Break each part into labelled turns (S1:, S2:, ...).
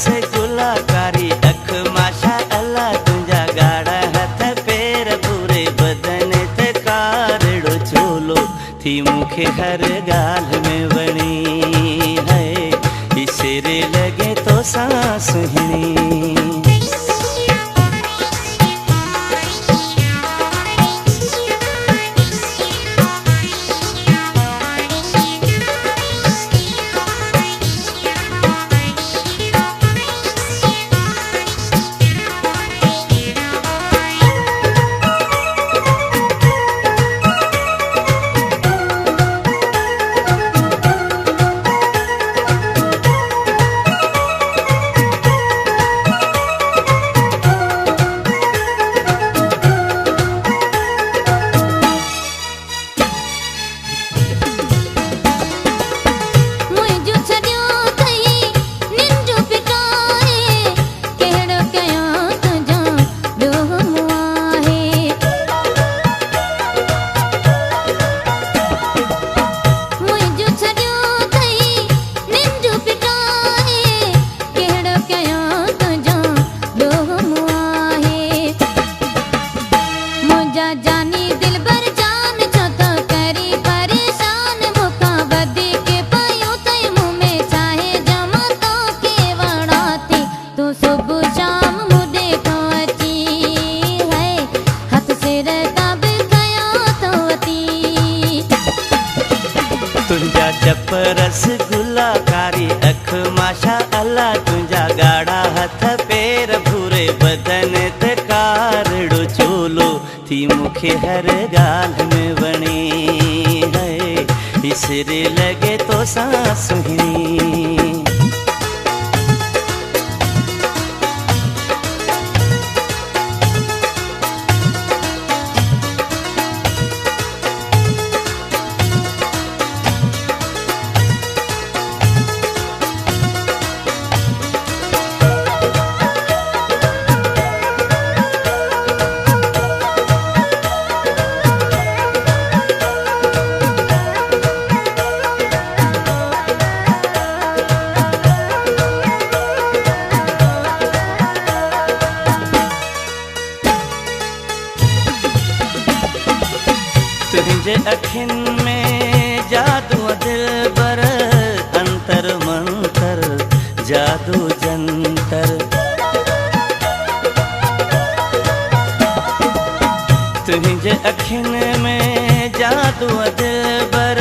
S1: गुलाकारी अख माशा अल्लाह तुंजा गाड़ा हथ पैर पूरे बदन ते कारड़ो चोलो थी मुखे हर गाल में वणी है इसेरे लगे तो सांस हिणी। तुंजा जप रसगुल्ला कारी अख माशा अल्लाह तुंजा गाड़ा हथ पैर भूरे बदन ते कारड़ो चोलो थी मुखे हर गाल में वणी है इसरे लगे तो सांस हिणी। तुझे अखिन में जादू दिल बर अंतर मंतर जादू जंतर तुझे अखिन में जादू दिल बर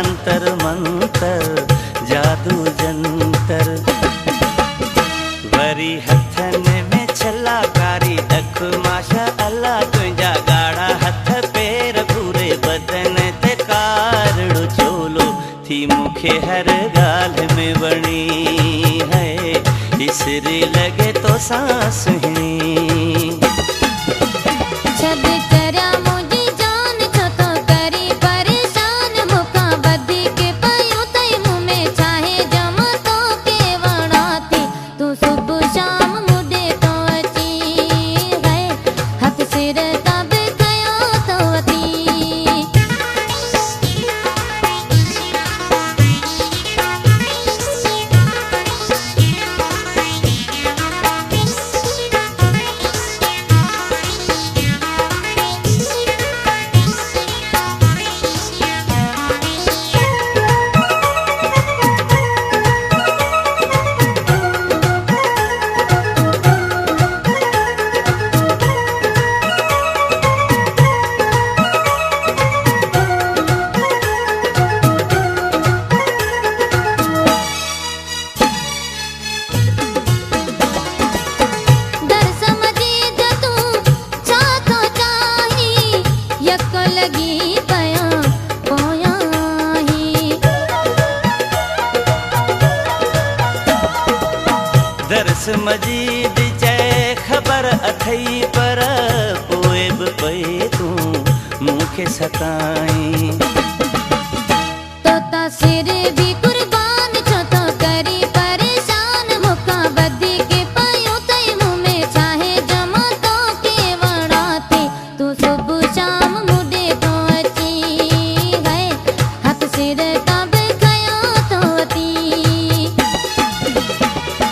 S1: अंतर मंतर जादू जंतर वरी हथन में छला कारी अख माशा अल्लाह तुंजा गाड़ा हथ पैर पूरे बदन ते कारड़ो चोलो थी मुखे हर गाल में वणी है इसरे लगे तो सांस हिणी। दरस मजीद चए खबर अथई पर पोए बि पए तूं मूंखे सताई
S2: तो तासिर भी कुर्बान छो तो करी परेशान मुका बदी के पायो तई मुंह में चाहे जमा तो के वणाते तू सुबह शाम मुडे तो अची है हाथ सिर तब खया तो अती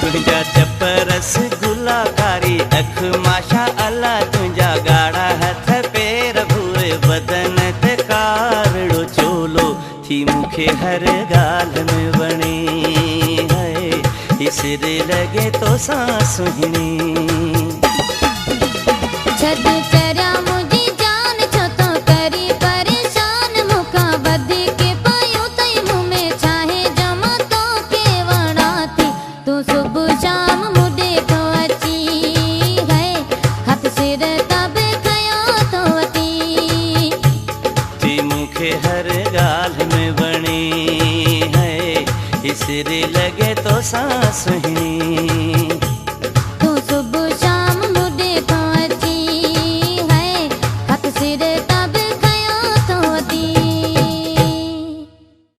S1: तुझा गजब रसगुल्ला कारी अख माशा अल्लाह तुंहिंजा ॻाढ़ा हथ पेर भूरे बदन ते कारड़ो चोलो थी मूंखे हर ॻाल्हि में वणे है सिर लॻे तोसां सुहिणी
S2: छद चरिया मुंहिंजी जान छो तो करी परेशान मूंखां वधीक पयूं तई मुंह में छाहे जमा तो के वणा थी तूं सुबुह शाम मुॾे तो अची है हथ सिर तब खयो तो वती
S1: थी मूंखे हर ॻाल्हि में वणे है सिर लॻे तोसां सुहिणी